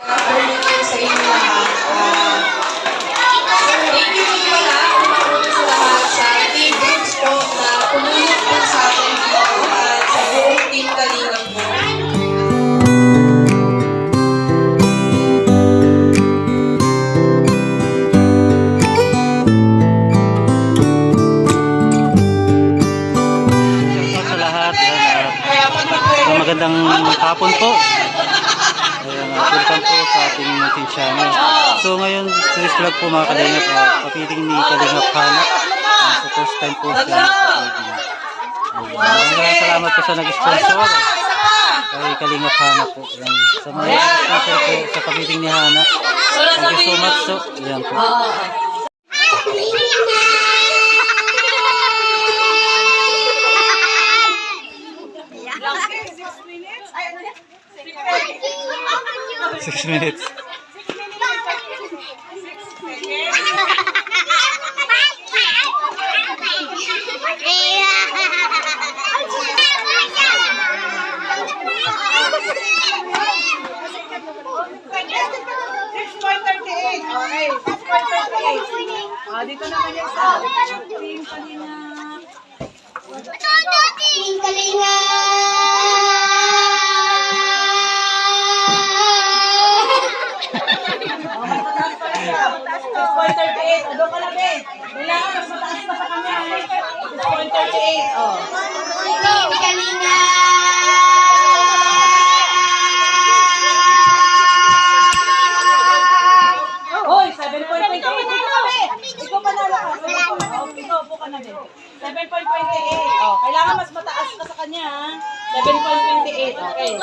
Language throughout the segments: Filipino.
Thank you sa inyo lahat. Thank you din pala umauna sa lahat sa team groups po na tumulong po sa akin dito at sa buong team Kalingap po. Magandang hapon po. Welcome po sa ating YouTube channel. So ngayon, today's vlog po mga Kalingap, kapiling ni Kalingap Hanap. So first time po siya kapiling. Maraming salamat po sa nag-sponsor kay Kalingap Hanap po. Sa mga sponsor po sa kapiling ni Hanap. Thank you so much. So, yan po. Six minutes. Dito naman yung sa Team Kalingap. Doon ka na, Ben. Kailangan mas mataas pa sa kanya. 6.38. Oh. Hoy, 7.28. Ikaw pa na lang. Ikaw po ka na, Ben. 7.28. Oh, kailangan mas mataas ka sa kanya. 7.28. Okay.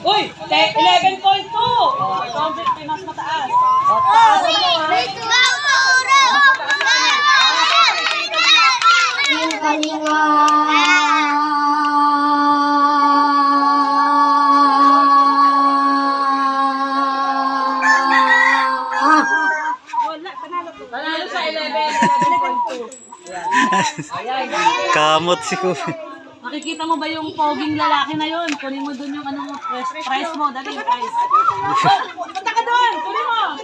Uy, 11.2. Oh, ikaw ang mas mataas. Oh, taasan mo ha. Yung Kalingap. Panalo sa 11.2. Ayan. Kamot si Kuya. Makikita mo ba yung poging lalaki na yun? Kunin mo dun yung price mo. Dali yung price. Punta ka dun! Kunin mo!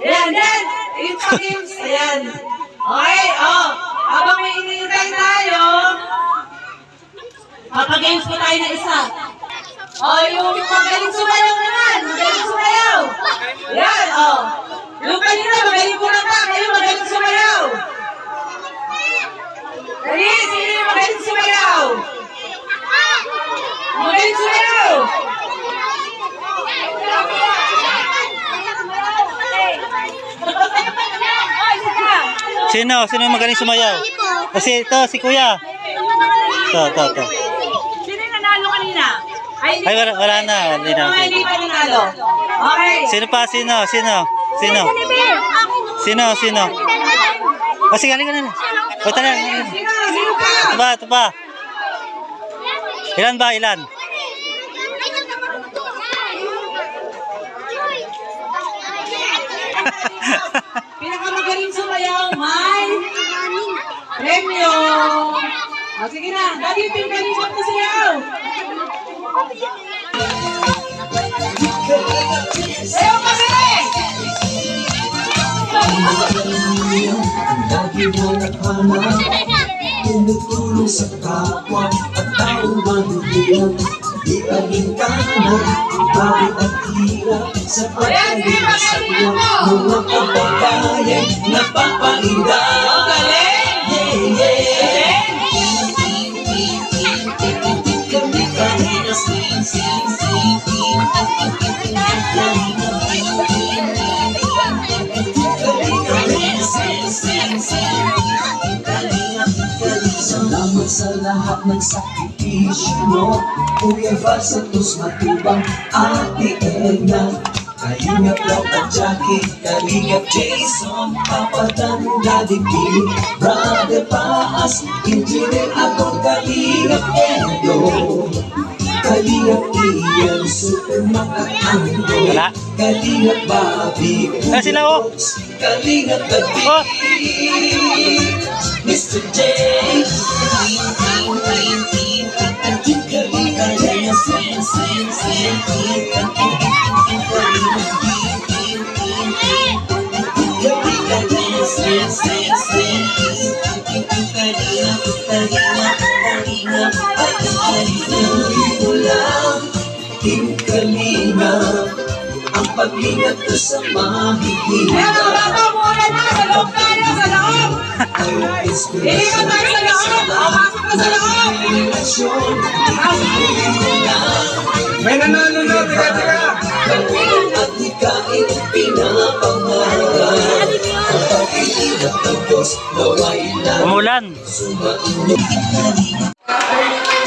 Ayan, ayan! Yung games. Ayan. Okay, oh. Habang may inintay tayo, mapag-games po tayo na isa. Oh, yung magaling sumayaw naman. Magaling sumayaw. Ayan, oh. Yung kanina, magaling kumanta. Kayo magaling sumayaw. Dali, sino yung magaling sumayaw? Magaling sumayaw! Sino? Sino yung magaling sumayaw? Kasi ito, si Kuya. Ito. Sino yung nanalo kanina? Ay, wala na. Hindi na. Hindi pa nanalo. Okay. Sino pa? Sino? O, sige, halika na. O, tala. Ito pa. Ilan ba? Pinakamagaling sumayaw, may premyo. O, sige na. Dali, pinagaling siya na sumayaw. Sayaw ka, Bebe! Lagi mo naghanap, tumutulong sa kapwa at taong manubilang. Di alintana, bakit at hirap sa pagkalim sa iyo. Mga kababayan, napapainda. Kami kanina sing. Salamat sa lahat ng sakripisyo mo, Kuya Val Santos Matubang, Ate Edna, Kalingap Rob at Jackie, Kalingap Jason, Papa Dan, Daddy P, Brother Paas, Engineer ako, Kalingap Edo, Kalingap Ian, super makakanggoy. Wala. Kalingap Bobby, Ah, sila, oh. Kalingap David, Oh. Mr. J. Team Kalingap, ang paglingap ko sa mahihirap. Muna na! Sa loob tayo! Sa loob! Ilipat tayo sa loob! Pasok na sa loob! May nanalo na, teka. At hikain pinapangarap. Ang pag-iingat ng Diyos nawa'y lang Umulan. sumainyo.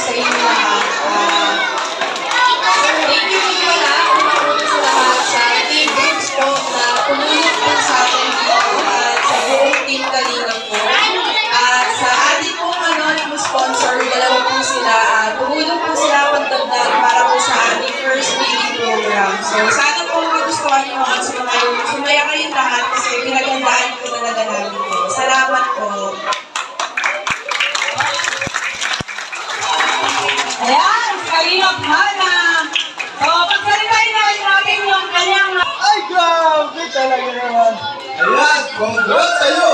Sa inyo lahat. Thank you po pala sa lahat sa team groups po na tumulong po sa atin dito at sa buong team Kalingap po. At sa ating pong anonymous sponsor, dalawa po sila. Tumulong po sila pagdagdag para po sa ating first meeting program. So sana po magustuhan nyo at sumaya kayong lahat kasi pinagandaan po talaga namin po. Salamat po. Ayan! Kalingap Hana! So, pagsalitain natin yung kanyang... Ay, grabe talaga naman. Ayan, congrats sa'yo.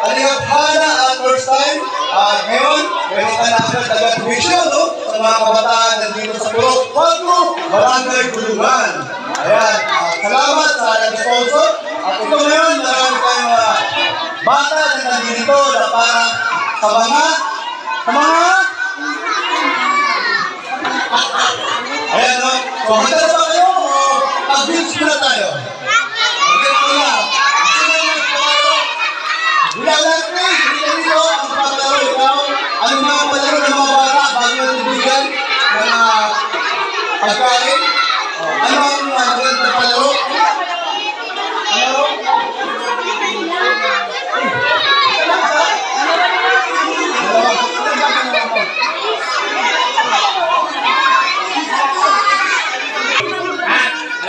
Kalingap Hana at first time. At ngayon, pwede ka na agad taga-tuition, no? Sa mga kabataan na dito sa Purok 4, Barangay Bulungan. Ayan, salamat sa nag-sponsor. At ito ngayon, marami tayong mga bata na nandito na parang sa mga ayan, no? So, handa na ba kayo? O pag-beach muna tayo? Pag-beach muna. Wala lang, Chris. Hindi dito ang paglaro. Ikaw, ano mga palaro ng mga bata bago natin bigyan ng pagkain? Ano ang magandang palaro? Ano?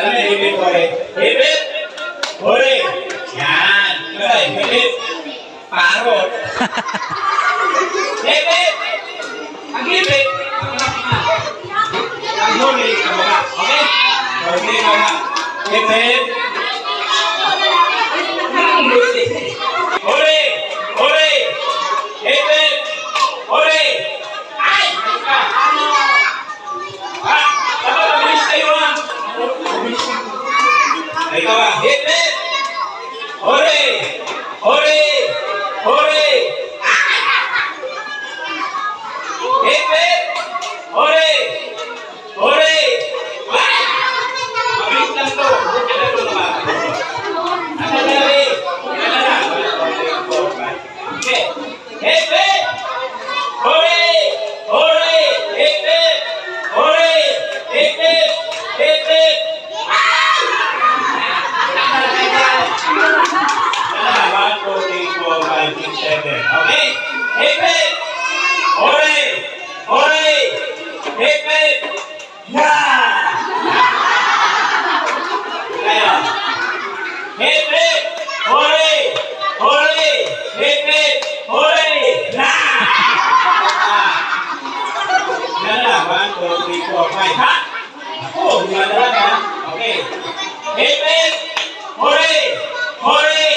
Hibit, hore. Hibit! Hore! Yan! Okay, hibit! Parot! Hibit! Ang hibit! Ang hore! Ang mga. Okay? Okay, mga. Hibit! Hore! Hore! Hibit! Hore! Ay! Dapat mabilis kayo ha! Ay ka ba? Hit it! Hore! Hore! Hore! Hit it! Hore! Hore! Mabilis lang to. Ano to naman? Ano dali? Okay. Hit it! Hore! Hore! Hit it! Hore! Hit it! Hit it! 1, 2, 3, 4, 5, 6, 7. Okay? Hit it! Hore! Hore! Hit it! Yeah! Kaya. Hit it! Hore! Hore! Hit it! Hore! Yeah! Yan na. 1, 2, 3, 4, 5. Ha? Ako, hindi ka na ha? Okay. Hit it! Hore! Hore!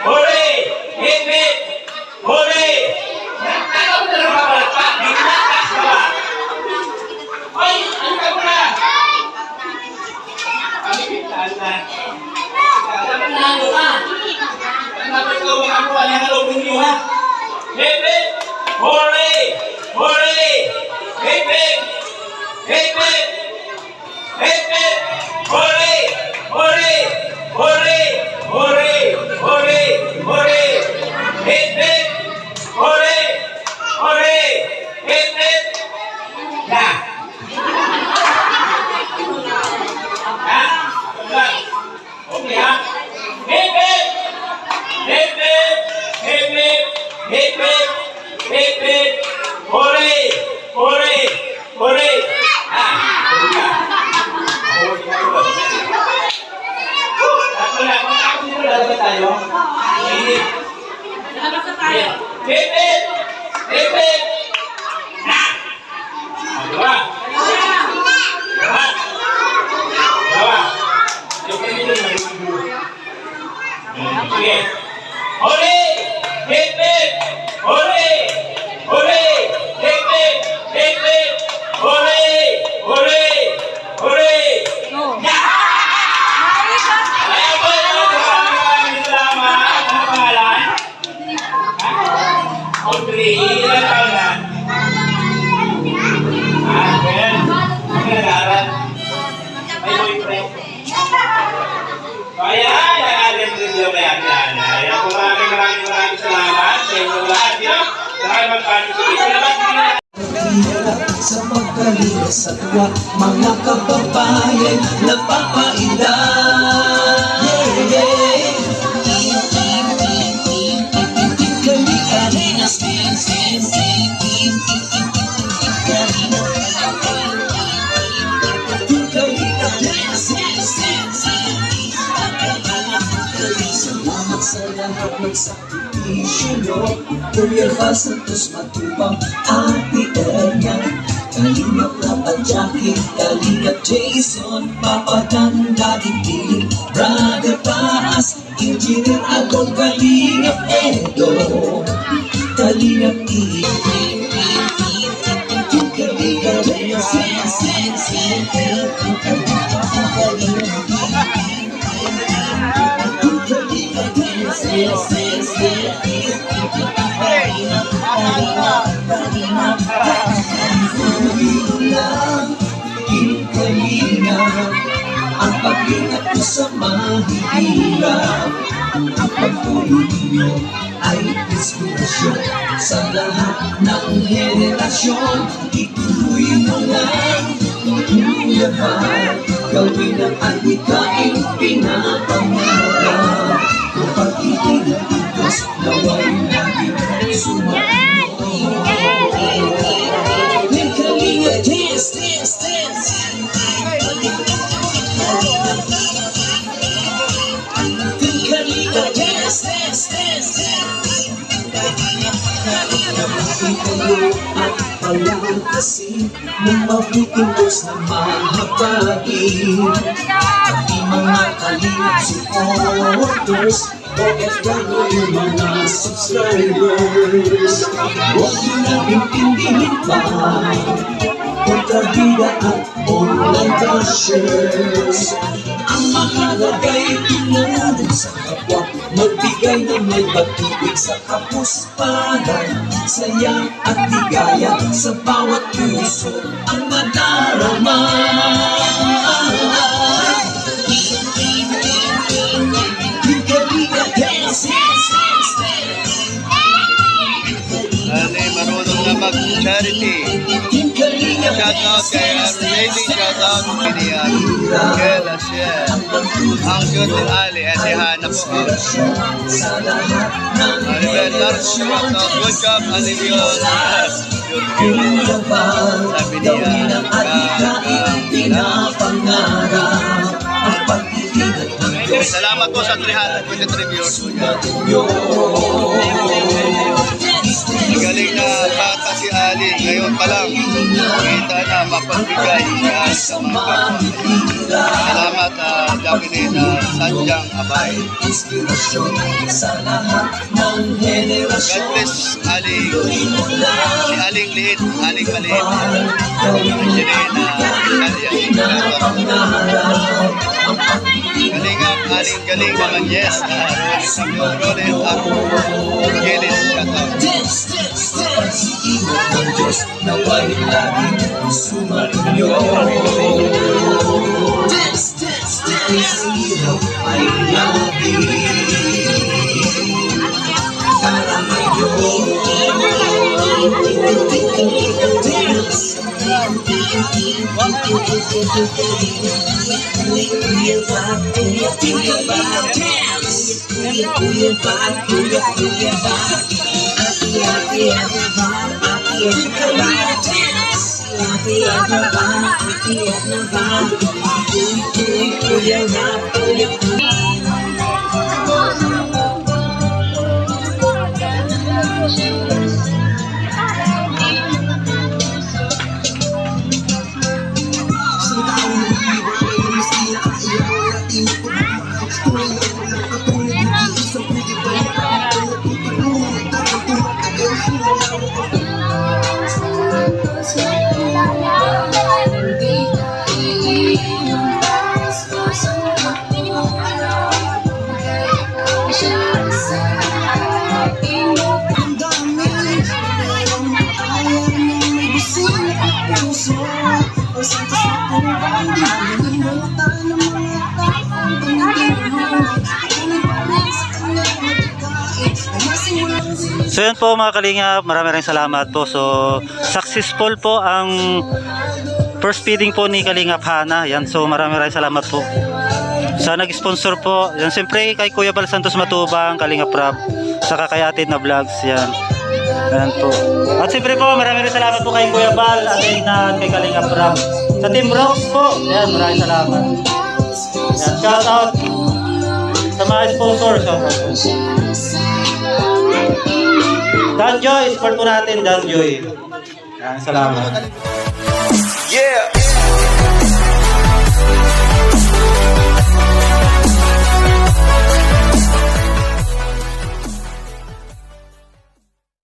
Hore! Hit it! Hore! Ano ko na naman pa? Biglakas ka ba? Hoy! Ano ka muna? Kami biglaan na. Dapat na ano ka? Dapat ikaw makakuha ng halong niyo ha? Hit it! Hore! Hore! Hit it! Hit it! Hit it! Hore! Hore! Hore! Hore! Hore! Hore! Hit it! Hore! Hore! Hit it! Ya! Ha? Okay ha? Hit it! Hit it! Hit it! Hit it! Hit it! Hore! Hore! Hore! Ha? Hore! Hip hip! Hore! Hore! Hip hip! Hip hip! Hore! Hore! Hore! Go. Kaya po ito, maraming salamat. Ano pangalan? Audrey, ilan taon na? Well, nag-aaral. May boyfriend. Kaya, nag-aaral din yung kaya Diana. Kaya po maraming salamat sa inyo lahat. Dahil mag-participate. Salamat din. Sa pagkalinga sa tuwa, mga kababayan napapainda. Salamat sa lahat ng sakripisyo nyo. Kuya Santos Matubang, Ate Erna, Kalingap Rapat Jackie, Kalingap Jason, Papa Dan, Daddy Billy, Brother Taas, Engineer Agol, Kalingap Edo, Kalingap ang pag-ingat ko sa mahihirap. Ang pagtulong ninyo ay inspirasyon sa lahat ng henerasyon. Ituloy mo lang, ituloy gawin ang adhikain pinapangarap. Ang pag-ibig ng Diyos naway laging sumayon. Kalinga, dance, dance, dance. Kalinga, dance, dance, dance. Kayo at palakasin ng mabuting Diyos na mahabagin. Pati mga kalingap supporters, OFW mga subscribers. Huwag nyo na intindihin pa kontrabida at online bashers. Ang mahalagay tumulong sa kapwa, magbigay ng may pag-ibig sa kapusparan. Saya at ligaya sa bawat puso ang madarama. Ay, marunong na mag-charity. Shout out kay Lady, shout out Pinian. Kela siya. Ang good ni Ali, si Hana po. Maribel Larso, shout out. Good job, Alivion. Sabi niya, salamat po sa 323 viewers po niya. Magaling na bata si Ali. Ngayon pa lang, kita na mapagbigay siya sa mga kapwa. Salamat, Jacqueline Sanjang Abay. God bless Ali. Si Aling Liit, Aling Maliit. Kalingap, Aling Galing, mga yes. Samuel Rollin, ako. Gilis, shout out. Ang Diyos naway laging sumainyo. Isilaw ay laging karamayo. So yan po mga kalingap, maraming salamat po. So successful po ang first feeding po ni Kalingap Hana. Yan, so maraming salamat po sa nag-sponsor po. Yan, siyempre kay Kuya Bal Santos Matubang, Kalingap Rab, saka kay Atid na Vlogs. Yan. Yan po. At siyempre po maraming salamat po kay Kuya Bal, Atid na kay Kalingap Rab. Sa Team Rocks po. Yan, maraming salamat. Yan, shout out sa mga sponsor. Shout out po. Dan Joy, support po natin Dan Joy. Yan, salamat. Yeah!